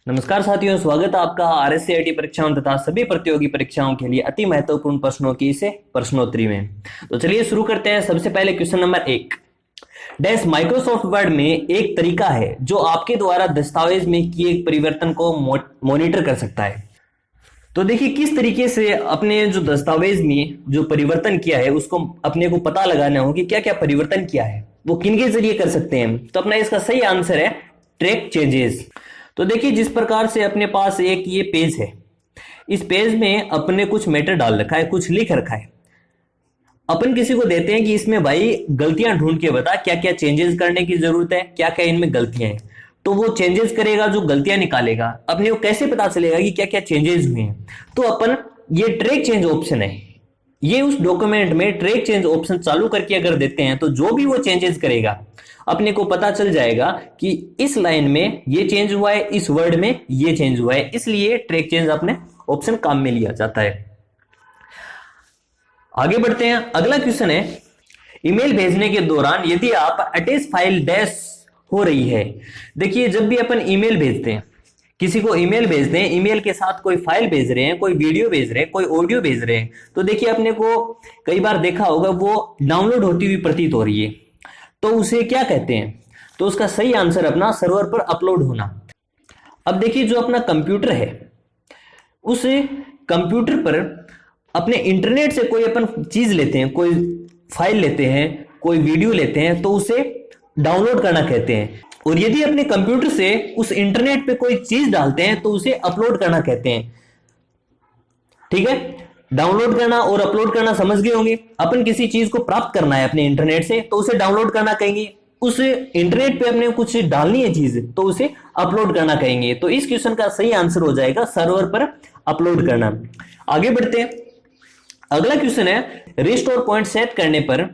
नमस्कार साथियों, स्वागत है आपका आरएससीआईटी परीक्षाओं तथा सभी प्रतियोगी परीक्षाओं के लिए अति महत्वपूर्ण प्रश्नों की इसे प्रश्नोत्तरी में। तो चलिए शुरू करते हैं। सबसे पहले question number 1। Dash Microsoft word में एक तरीका है जो आपके द्वारा दस्तावेज में किए परिवर्तन को मॉनिटर कर सकता है। तो देखिए किस तरीके से अपने जो दस्तावेज में जो परिवर्तन किया है उसको अपने को पता लगाना हो कि क्या क्या परिवर्तन किया है, वो किन के जरिए कर सकते हैं। तो अपना इसका सही आंसर है ट्रैक चेंजेस। तो देखिए जिस प्रकार से अपने पास एक ये पेज है, इस पेज में अपने कुछ मैटर डाल रखा है, कुछ लिख रखा है। अपन किसी को देते हैं कि इसमें भाई गलतियां ढूंढ के बता, क्या क्या चेंजेस करने की जरूरत है, क्या क्या इनमें गलतियां हैं। तो वो चेंजेस करेगा, जो गलतियां निकालेगा। अपने को कैसे पता चलेगा कि क्या क्या चेंजेस हुए हैं। तो अपन ये ट्रैक चेंज ऑप्शन है, ये उस डॉक्यूमेंट में ट्रैक चेंज ऑप्शन चालू करके अगर देते हैं तो जो भी वो चेंजेस करेगा अपने को पता चल जाएगा कि इस लाइन में ये चेंज हुआ है, इस वर्ड में ये चेंज हुआ है। इसलिए ट्रैक चेंज अपने ऑप्शन काम में लिया जाता है। आगे बढ़ते हैं। अगला क्वेश्चन है, ईमेल भेजने के दौरान यदि आप अटैच फाइल डैश हो रही है। देखिए जब भी अपन ईमेल भेजते हैं, किसी को ईमेल भेजते हैं, ईमेल के साथ कोई फाइल भेज रहे हैं, कोई वीडियो भेज रहे हैं, कोई ऑडियो भेज रहे हैं, तो देखिए अपने को कई बार देखा होगा वो डाउनलोड होती हुई प्रतीत हो रही है। तो उसे क्या कहते हैं? तो उसका सही आंसर अपना सर्वर पर अपलोड होना। अब देखिए जो अपना कंप्यूटर है, उस कंप्यूटर पर अपने इंटरनेट से कोई अपन चीज लेते हैं, कोई फाइल लेते हैं, कोई वीडियो लेते हैं, तो उसे डाउनलोड करना कहते हैं। और यदि अपने कंप्यूटर से उस इंटरनेट पे कोई चीज डालते हैं तो उसे अपलोड करना कहते हैं। ठीक है, डाउनलोड करना और अपलोड करना समझ गए होंगे। अपन किसी चीज को प्राप्त करना है अपने इंटरनेट से तो उसे डाउनलोड करना कहेंगे। उस इंटरनेट पे अपने कुछ डालनी है चीज तो उसे अपलोड करना कहेंगे। तो इस क्वेश्चन का सही आंसर हो जाएगा सर्वर पर अपलोड करना। आगे बढ़ते हैं। अगला क्वेश्चन है, रिस्टोर पॉइंट सेट करने पर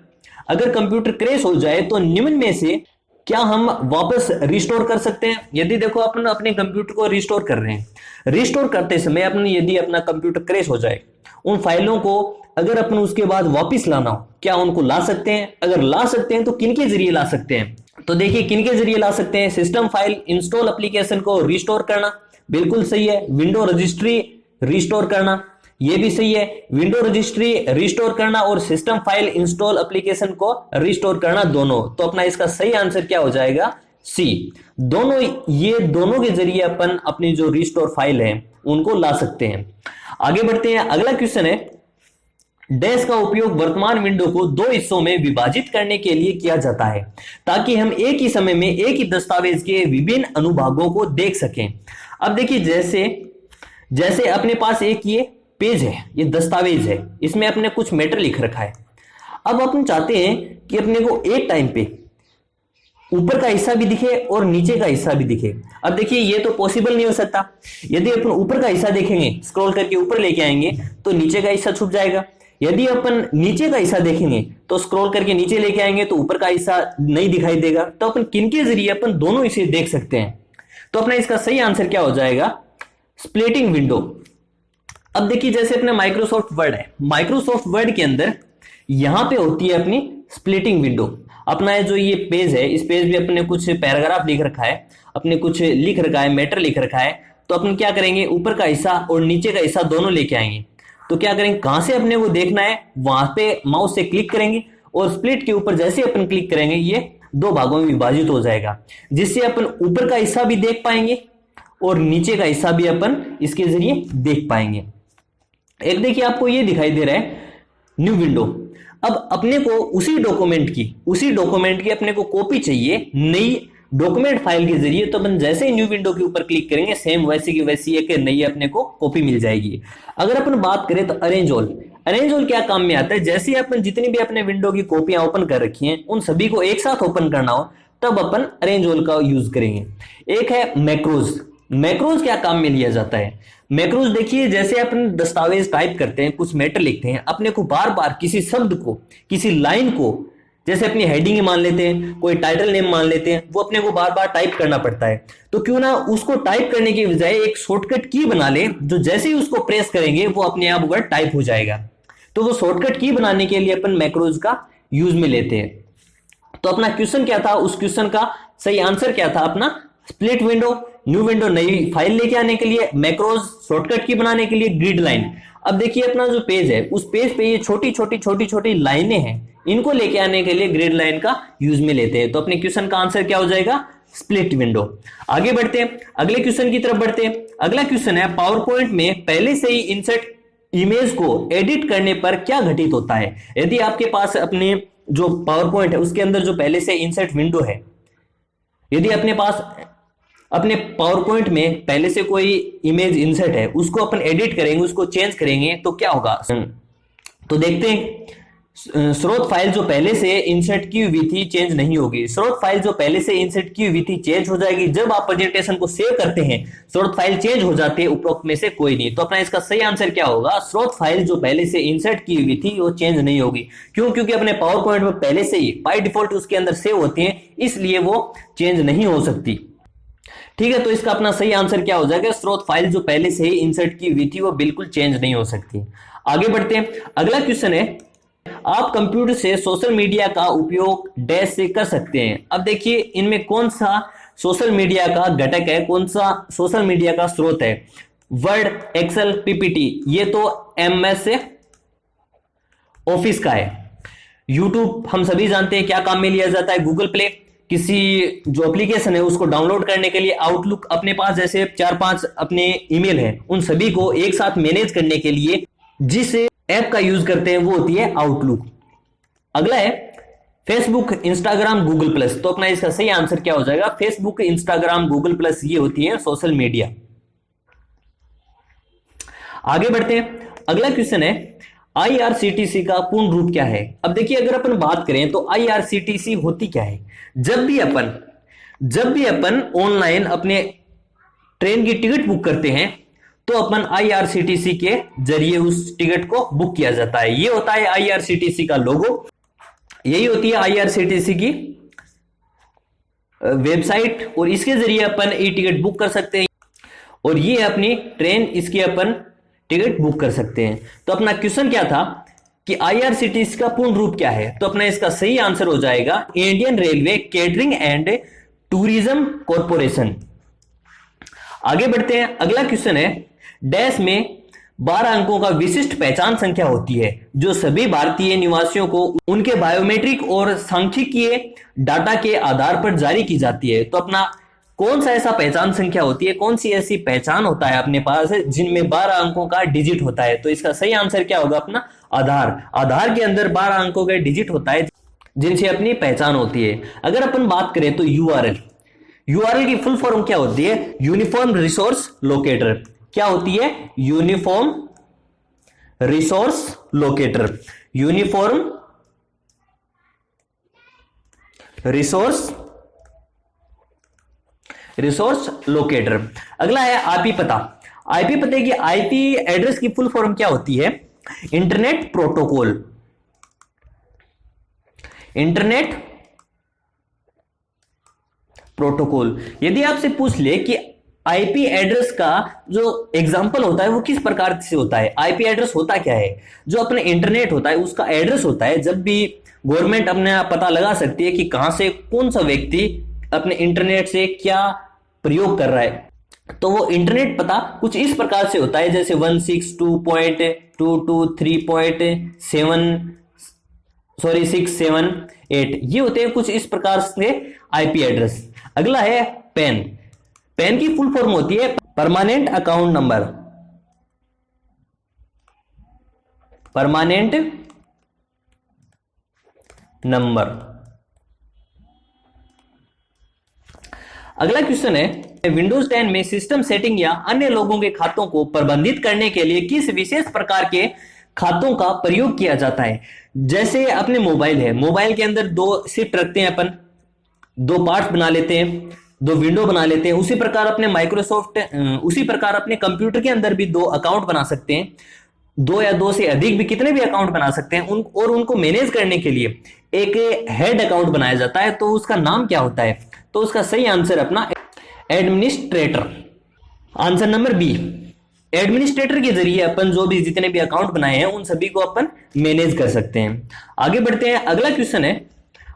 अगर कंप्यूटर क्रैश हो जाए तो निम्न में से क्या हम वापस रिस्टोर कर सकते हैं। यदि देखो अपन अपने कंप्यूटर को रिस्टोर कर रहे हैं, रिस्टोर करते समय अपन यदि अपना कंप्यूटर क्रैश हो जाए, उन फाइलों को अगर अपन उसके बाद वापस लाना हो, क्या उनको ला सकते हैं? अगर ला सकते हैं तो किन के जरिए ला सकते हैं? तो देखिए किन के जरिए ला सकते हैं। सिस्टम फाइल इंस्टॉल एप्लीकेशन को रिस्टोर करना, बिल्कुल सही है। विंडो रजिस्ट्री रिस्टोर करना, ये भी सही है। विंडो रजिस्ट्री रिस्टोर करना और सिस्टम फाइल इंस्टॉल एप्लीकेशन को रिस्टोर करना, दोनों। तो अपना इसका सही आंसर क्या हो जाएगा? सी। दोनों, ये दोनों के जरिए अपन अपनी जो रिस्टोर फाइल है उनको ला सकते हैं। आगे बढ़ते हैं। अगला क्वेश्चन है, डैश का उपयोग वर्तमान विंडो को दो हिस्सों में विभाजित करने के लिए किया जाता है ताकि हम एक ही समय में एक ही दस्तावेज के विभिन्न अनुभागों को देख सकें। अब देखिए जैसे जैसे अपने पास एक ये पेज है, ये दस्तावेज है, इसमें अपने कुछ मैटर लिख रखा है। अब अपन चाहते हैं कि अपने को एक टाइम पे ऊपर का हिस्सा भी दिखे और नीचे का हिस्सा भी दिखे। अब देखिए ये तो पॉसिबल नहीं हो सकता। यदि अपन ऊपर का हिस्सा देखेंगे, स्क्रॉल करके ऊपर लेके आएंगे तो नीचे का हिस्सा छुप जाएगा। यदि अपन नीचे का हिस्सा देखेंगे तो स्क्रॉल करके नीचे लेके आएंगे तो ऊपर का हिस्सा नहीं दिखाई देगा। तो अपन किनके जरिए अपन दोनों हिस्से देख सकते हैं? तो अपना इसका सही आंसर क्या हो जाएगा? Splitting window. अब देखिए जैसे अपने माइक्रोसॉफ्ट वर्ड है, माइक्रोसॉफ्ट वर्ड के अंदर यहां पे होती है अपनी स्प्लिटिंग विंडो। अपना जो ये पेज है, इस पेज में अपने कुछ पैराग्राफ लिख रखा है, अपने कुछ लिख रखा है, मैटर लिख रखा है। तो अपन क्या करेंगे, ऊपर का हिस्सा और नीचे का हिस्सा दोनों लेके आएंगे। तो क्या करेंगे, कहां से अपने को देखना है वहां पे माउस से क्लिक करेंगे और स्प्लिट के ऊपर जैसे अपन क्लिक करेंगे ये दो भागों में विभाजित हो जाएगा, जिससे अपन ऊपर का हिस्सा भी देख पाएंगे और नीचे का हिस्सा भी अपन इसके जरिए देख पाएंगे। एक देखिए आपको ये दिखाई दे रहा है न्यू विंडो। अब अपने को उसी डॉक्यूमेंट की अपने को कॉपी चाहिए नई डॉक्यूमेंट फाइल के जरिए। तो अपन जैसे ही न्यू विंडो के ऊपर क्लिक करेंगे सेम वैसी की वैसी एक नई अपने को कॉपी मिल जाएगी। अगर अपन बात करें तो अरेंज ऑल क्या काम में आता है? जैसे ही अपन जितनी भी अपने विंडो की कॉपियां ओपन कर रखी हैं उन सभी को एक साथ ओपन करना हो तब अपन अरेंज ऑल का यूज करेंगे। एक है मैक्रोज क्या काम में लिया जाता है? मैक्रोज देखिए जैसे अपन दस्तावेज टाइप करते हैं, कुछ मैटर लिखते हैं, अपने को बार बार किसी शब्द को, किसी लाइन को, जैसे अपनी हेडिंग मान लेते हैं, कोई टाइटल नेम मान लेते हैं, वो अपने को बार बार टाइप करना पड़ता है। तो क्यों ना उसको टाइप करने की बजाय एक शॉर्टकट की बना ले, जो जैसे ही उसको प्रेस करेंगे वो अपने आप वर्ड टाइप हो जाएगा। तो वो शॉर्टकट की बनाने के लिए अपन मैक्रोज का यूज में लेते हैं। तो अपना क्वेश्चन क्या था, उस क्वेश्चन का सही आंसर क्या था? अपना स्प्लिट विंडो। न्यू विंडो नई फाइल लेके आने के लिए, मैक्रोज शॉर्टकट की बनाने के लिए, ग्रिड लाइन। अब देखिए अपना जो पेज है उस पेज पे ये छोटी छोटी छोटी छोटी लाइनें हैं, इनको लेके आने के लिए ग्रिड लाइन का यूज में लेते हैं। तो अपने क्वेश्चन का आंसर क्या हो जाएगा? Split window. आगे बढ़ते हैं, अगले क्वेश्चन की तरफ बढ़ते हैं। अगला क्वेश्चन है पावर पॉइंट में पहले से ही इंसर्ट इमेज को एडिट करने पर क्या घटित होता है? यदि आपके पास अपने जो पावर पॉइंट है उसके अंदर जो पहले से इंसर्ट विंडो है, यदि अपने पास अपने पावर पॉइंट में पहले से कोई इमेज इंसर्ट है, उसको अपन एडिट करेंगे, उसको चेंज करेंगे तो क्या होगा? तो देखते हैं। स्रोत फाइल जो पहले से इंसर्ट की हुई थी चेंज नहीं होगी। स्रोत फाइल जो पहले से इंसर्ट की हुई थी चेंज हो जाएगी। जब आप प्रेजेंटेशन को सेव करते हैं स्रोत फाइल चेंज हो जाती है, उपरोक्त में से कोई नहीं। तो अपना इसका सही आंसर क्या होगा? स्रोत फाइल जो पहले से इंसर्ट की हुई थी वो चेंज नहीं होगी। क्यों? क्योंकि अपने पावर पॉइंट में पहले से ही बाय डिफॉल्ट उसके अंदर सेव होती है, इसलिए वो चेंज नहीं हो सकती। ठीक है, तो इसका अपना सही आंसर क्या हो जाएगा? स्रोत फाइल जो पहले से ही इंसर्ट की हुई थी वो बिल्कुल चेंज नहीं हो सकती। आगे बढ़ते हैं, अगला क्वेश्चन है आप कंप्यूटर से सोशल मीडिया का उपयोग डैश से कर सकते हैं। अब देखिए इनमें कौन सा सोशल मीडिया का घटक है, कौन सा सोशल मीडिया का स्रोत है? वर्ड, एक्सेल, पीपीटी, ये तो एमएस ऑफिस का है। यूट्यूब हम सभी जानते हैं क्या काम में लिया जाता है? गूगल प्ले, किसी जो एप्लीकेशन है उसको डाउनलोड करने के लिए। आउटलुक, अपने पास जैसे 4-5 अपने ईमेल है उन सभी को एक साथ मैनेज करने के लिए जिस ऐप का यूज करते हैं वो होती है आउटलुक। अगला है फेसबुक, इंस्टाग्राम, गूगल प्लस। तो अपना इसका सही आंसर क्या हो जाएगा? फेसबुक, इंस्टाग्राम, गूगल प्लस, ये होती है सोशल मीडिया। आगे बढ़ते हैं, अगला क्वेश्चन है आईआरसीटीसी का पूर्ण रूप क्या है? अब देखिए अगर अपन बात करें तो आईआरसीटीसी होती क्या है? जब भी अपन ऑनलाइन अपने ट्रेन की टिकट बुक करते हैं तो अपन आईआरसीटीसी के जरिए उस टिकट को बुक किया जाता है। ये होता है आईआरसीटीसी का लोगो, यही होती है आईआरसीटीसी की वेबसाइट, और इसके जरिए अपन ई टिकट बुक कर सकते हैं और ये अपनी ट्रेन, इसकी अपन टिकट बुक कर सकते हैं। तो अपना क्वेश्चन क्या था कि आईआरसीटीसी का पूर्ण रूप क्या है? तो अपना इसका सही आंसर हो जाएगा Indian railway catering and tourism corporation. आगे बढ़ते हैं, अगला क्वेश्चन है डैश में 12 अंकों का विशिष्ट पहचान संख्या होती है जो सभी भारतीय निवासियों को उनके बायोमेट्रिक और सांख्यिकीय डाटा के आधार पर जारी की जाती है। तो अपना कौन सा ऐसा पहचान संख्या होती है, कौन सी ऐसी पहचान होता है अपने पास जिनमें 12 अंकों का डिजिट होता है? तो इसका सही आंसर क्या होगा? अपना आधार। आधार के अंदर 12 अंकों का डिजिट होता है जिनसे अपनी पहचान होती है। अगर अपन बात करें तो यूआरएल, यूआरएल की फुल फॉर्म क्या होती है? Uniform resource locator. क्या होती है? Uniform resource locator, uniform resource locator. अगला है आईपी पता। आईपी पते की, आईपी एड्रेस की फुल फॉर्म क्या होती है? Internet protocol, internet protocol. यदि आपसे पूछ ले कि आईपी एड्रेस का जो एग्जांपल होता है वो किस प्रकार से होता है, आईपी एड्रेस होता क्या है? जो अपने इंटरनेट होता है उसका एड्रेस होता है। जब भी गवर्नमेंट अपने पता लगा सकती है कि कहां से कौन सा व्यक्ति अपने इंटरनेट से क्या प्रयोग कर रहा है, तो वो इंटरनेट पता कुछ इस प्रकार से होता है जैसे 162.223.678, ये होते हैं कुछ इस प्रकार से आईपी एड्रेस। अगला है पैन। पैन की फुल फॉर्म होती है permanent account number, permanent number. अगला क्वेश्चन है विंडोज 10 में सिस्टम सेटिंग या अन्य लोगों के खातों को प्रबंधित करने के लिए किस विशेष प्रकार के खातों का प्रयोग किया जाता है? जैसे अपने मोबाइल है, मोबाइल के अंदर 2 शिफ्ट रखते हैं अपन, 2 पार्ट बना लेते हैं, 2 विंडो बना लेते हैं। उसी प्रकार अपने उसी प्रकार अपने कंप्यूटर के अंदर भी 2 अकाउंट बना सकते हैं, 2 या 2 से अधिक भी कितने भी अकाउंट बना सकते हैं और उनको मैनेज करने के लिए एक हेड अकाउंट बनाया जाता है। तो उसका नाम क्या होता है? तो उसका सही आंसर अपना administrator. Answer number B, administrator के जरिए अपन जो भी जितने भी अकाउंट बनाए हैं उन सभी को अपन मैनेज कर सकते हैं। आगे बढ़ते हैं, अगला क्वेश्चन है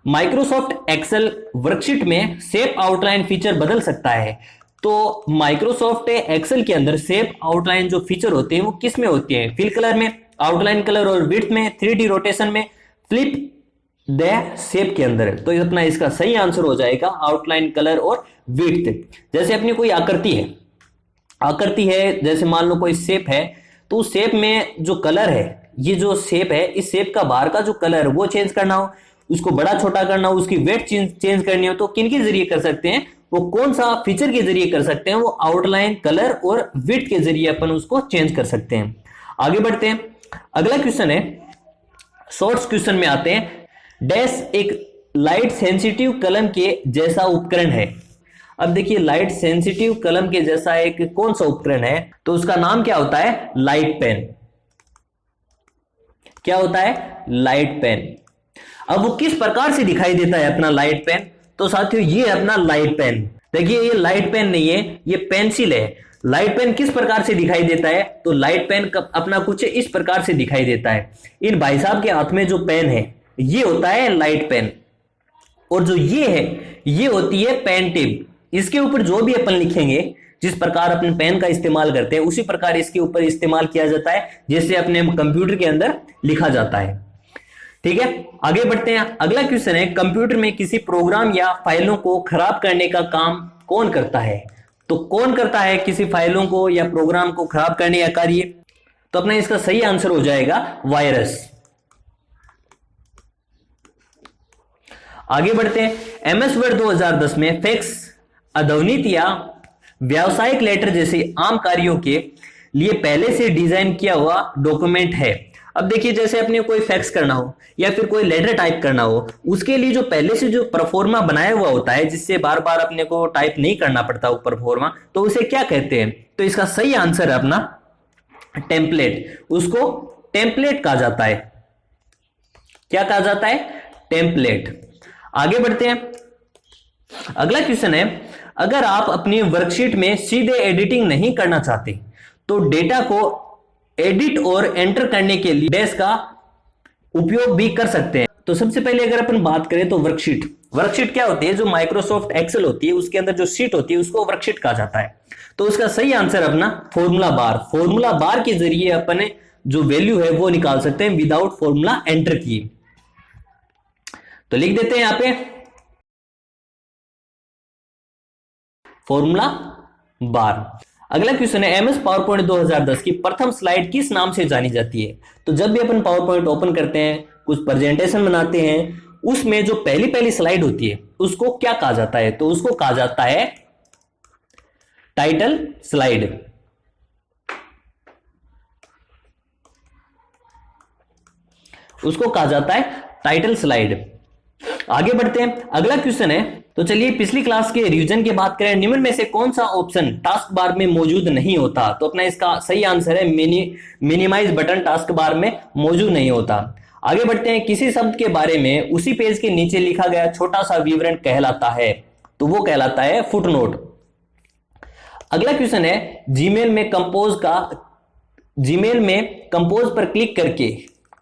माइक्रोसॉफ्ट एक्सेल वर्कशीट में शेप आउटलाइन फीचर बदल सकता है तो माइक्रोसॉफ्ट एक्सेल के अंदर शेप आउटलाइन जो फीचर होते हैं वो किस में होती है? फिल कलर में, आउटलाइन कलर और विड्थ में, 3D रोटेशन में, फ्लिप द शेप के अंदर। तो ये अपना इसका सही आंसर हो जाएगा आउटलाइन कलर और विड्थ। जैसे अपनी कोई आकृति है, जैसे मान लो कोई शेप है, तो उस शेप में जो कलर है, ये जो शेप है, इस शेप का बाहर का जो कलर है वो चेंज करना हो, उसको बड़ा छोटा करना हो, उसकी वेट चेंज करनी हो, तो किन के जरिए कर सकते हैं? वो कौन सा फीचर के जरिए कर सकते हैं? वो आउटलाइन कलर और विड्थ के जरिए अपन उसको चेंज कर सकते हैं। आगे बढ़ते हैं, अगला क्वेश्चन है, शॉर्ट्स क्वेश्चन में आते हैं। डैश एक लाइट सेंसिटिव कलम के जैसा उपकरण है। अब देखिए, लाइट सेंसिटिव कलम के जैसा एक कौन सा उपकरण है? तो उसका नाम क्या होता है? Light pen. क्या होता है? Light pen. अब वो किस प्रकार से दिखाई देता है अपना लाइट पेन? तो साथियों, ये अपना लाइट पेन, देखिए ये लाइट पेन नहीं है, ये पेंसिल है। लाइट पेन किस प्रकार से दिखाई देता है? तो लाइट पेन अपना कुछ इस प्रकार से दिखाई देता है। इन भाई साहब के हाथ में जो पेन है, ये होता है लाइट पेन, और जो ये है, ये होती है पेन टिप। इसके ऊपर जो भी अपन लिखेंगे, जिस प्रकार अपने पेन का इस्तेमाल करते हैं, उसी प्रकार इसके ऊपर इस्तेमाल किया जाता है, जैसे अपने कंप्यूटर के अंदर लिखा जाता है। ठीक है, आगे बढ़ते हैं। अगला क्वेश्चन है, कंप्यूटर में किसी प्रोग्राम या फाइलों को खराब करने का काम कौन करता है? तो कौन करता है किसी फाइलों को या प्रोग्राम को खराब करने का कार्य? तो अपना इसका सही आंसर हो जाएगा वायरस। आगे बढ़ते हैं, एमएस वर्ड 2010 में फैक्स, अध्वनित या व्यावसायिक लेटर जैसे आम कार्यों के लिए पहले से डिजाइन किया हुआ डॉक्यूमेंट है। अब देखिए, जैसे अपने कोई फैक्स करना हो या फिर कोई लेटर टाइप करना हो, उसके लिए जो पहले से जो परफॉर्मा बनाया हुआ होता है, जिससे बार बार अपने को टाइप नहीं करना पड़ता वो परफॉर्मा, तो उसे क्या कहते हैं? तो इसका सही आंसर है अपना टेम्पलेट। उसको टेम्पलेट कहा जाता है। क्या कहा जाता है? टेम्पलेट। आगे बढ़ते हैं, अगला क्वेश्चन है, अगर आप अपनी वर्कशीट में सीधे एडिटिंग नहीं करना चाहते तो डेटा को एडिट और एंटर करने के लिए डैश का उपयोग भी कर सकते हैं। तो सबसे पहले अगर अपन बात करें तो वर्कशीट क्या होती है? जो माइक्रोसॉफ्ट एक्सेल होती है, उसके अंदर जो शीट होती है, उसको वर्कशीट कहा जाता है। तो उसका सही आंसर अपना फॉर्मूला बार के जरिए अपने जो वैल्यू है वो निकाल सकते हैं विदाउट फॉर्मूला एंटर किए। तो लिख देते हैं यहां पे फॉर्मूला बार। अगला क्वेश्चन है, एमएस पावर पॉइंट 2010 की प्रथम स्लाइड किस नाम से जानी जाती है? तो जब भी अपन पावर पॉइंट ओपन करते हैं, कुछ प्रेजेंटेशन बनाते हैं, उसमें जो पहली स्लाइड होती है उसको क्या कहा जाता है? तो उसको कहा जाता है टाइटल स्लाइड। उसको कहा जाता है टाइटल स्लाइड। आगे बढ़ते हैं, अगला क्वेश्चन है, तो चलिए पिछली क्लास के रिवीजन की बात करें। निम्न में से कौन सा ऑप्शन टास्क बार में मौजूद नहीं होता? तो अपना इसका सही आंसर है मिनिमाइज बटन टास्क बार में मौजूद नहीं होता। आगे बढ़ते हैं, किसी शब्द के बारे में उसी पेज के नीचे लिखा गया छोटा सा विवरण कहलाता है? तो वो कहलाता है फुटनोट। अगला क्वेश्चन है, जीमेल में कंपोज पर क्लिक करके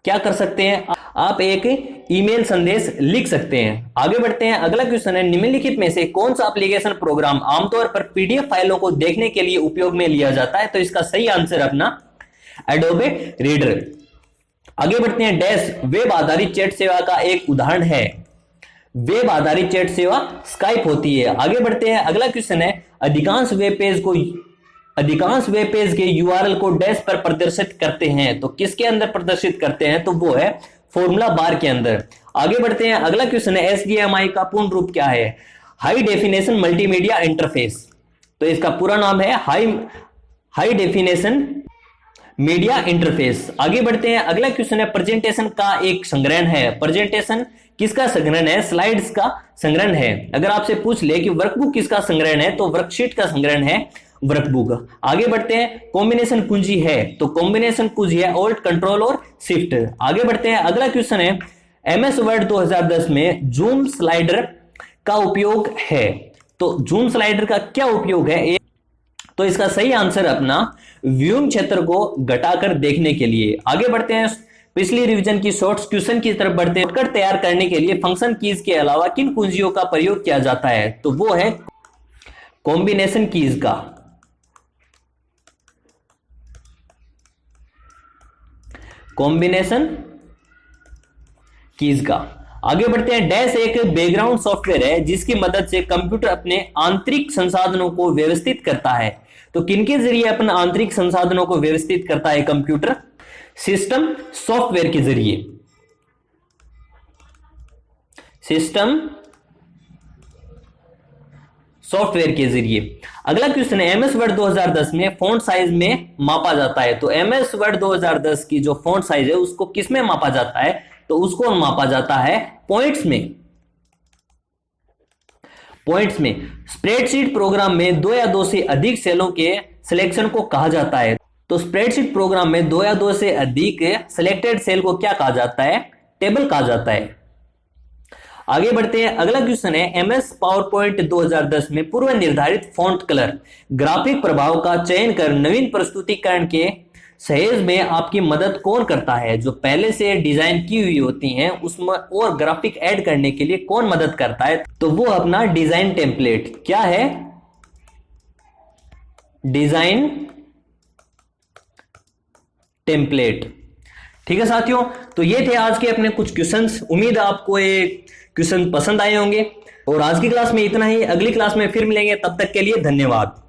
क्या कर सकते हैं? आप एक ईमेल संदेश लिख सकते हैं। आगे बढ़ते हैं, अगला क्वेश्चन है, निम्नलिखित में से कौन सा एप्लीकेशन प्रोग्राम आमतौर पर पीडीएफ फाइलों को देखने के लिए उपयोग में लिया जाता है? तो इसका सही आंसर अपना एडोबे रीडर। आगे बढ़ते हैं, डैश वेब आधारित चैट सेवा का एक उदाहरण है। वेब आधारित चैट सेवा स्काइप होती है। आगे बढ़ते हैं, अगला क्वेश्चन है, अधिकांश वेब पेज के यूआरएल को डैश पर प्रदर्शित करते हैं। तो किसके अंदर प्रदर्शित करते हैं? तो वो है फॉर्मूला बार के अंदर। आगे बढ़ते हैं, अगला क्वेश्चन है, एचडीएमआई का पूर्ण रूप क्या है? High definition multimedia interface. तो इसका पूरा नाम है हाई डेफिनेशन मीडिया इंटरफेस। आगे बढ़ते हैं, अगला क्वेश्चन है, प्रेजेंटेशन का एक संग्रहण है। प्रेजेंटेशन किसका संग्रहण है? स्लाइड्स का संग्रहण है। अगर आपसे पूछ ले कि वर्कबुक किसका संग्रहण है, तो वर्कशीट का संग्रहण है वर्कबुक। आगे बढ़ते हैं, कॉम्बिनेशन कुंजी है। तो कॉम्बिनेशन कुंजी है ऑल्ट, कंट्रोल और शिफ्ट। आगे बढ़ते हैं, अगला क्वेश्चन है, एमएस वर्ड 2010 में जूम स्लाइडर का उपयोग है। तो जूम स्लाइडर का क्या उपयोग है? तो इसका सही आंसर अपना व्यूइंग क्षेत्र को घटाकर देखने के लिए। आगे बढ़ते हैं, पिछली रिवीजन की शॉर्ट्स क्वेश्चन की तरफ बढ़ते हैं। शॉर्टकट तैयार करने के लिए फंक्शन कीज के अलावा किन कुंजियों का प्रयोग किया जाता है? तो वो है कॉम्बिनेशन कीज का, कॉम्बिनेशन कीज का। आगे बढ़ते हैं। डैश एक बैकग्राउंड सॉफ्टवेयर है जिसकी मदद से कंप्यूटर अपने आंतरिक संसाधनों को व्यवस्थित करता है। तो किनके जरिए अपने आंतरिक संसाधनों को व्यवस्थित करता है कंप्यूटर? सिस्टम सॉफ्टवेयर के जरिए, सिस्टम सॉफ्टवेयर के जरिए। अगला क्वेश्चन है, एमएस वर्ड 2010 में फॉन्ट साइज में मापा जाता है। तो एमएस वर्ड 2010 की जो फॉन्ट साइज है उसको किस में मापा जाता है? तो उसको मापा जाता है पॉइंट्स में, पॉइंट्स में। स्प्रेडशीट प्रोग्राम में 2 या 2 से अधिक सेलों के सिलेक्शन को कहा जाता है। तो स्प्रेडशीट प्रोग्राम में 2 या 2 से अधिक सिलेक्टेड सेल को क्या कहा जाता है? टेबल कहा जाता है। आगे बढ़ते हैं। अगला क्वेश्चन है, एमएस पावरपॉइंट 2010 में पूर्व निर्धारित फॉन्ट कलर ग्राफिक प्रभाव का चयन कर नवीन प्रस्तुतिकरण के सहेज में आपकी मदद कौन करता है? जो पहले से डिजाइन की हुई होती हैं उसमें और ग्राफिक ऐड करने के लिए कौन मदद करता है? तो वो अपना डिजाइन टेम्पलेट। क्या है? Design template. ठीक है साथियों, तो ये थे आज के अपने कुछ क्वेश्चंस। उम्मीद है आपको ये क्वेश्चन पसंद आए होंगे। और आज की क्लास में इतना ही। अगली क्लास में फिर मिलेंगे, तब तक के लिए धन्यवाद।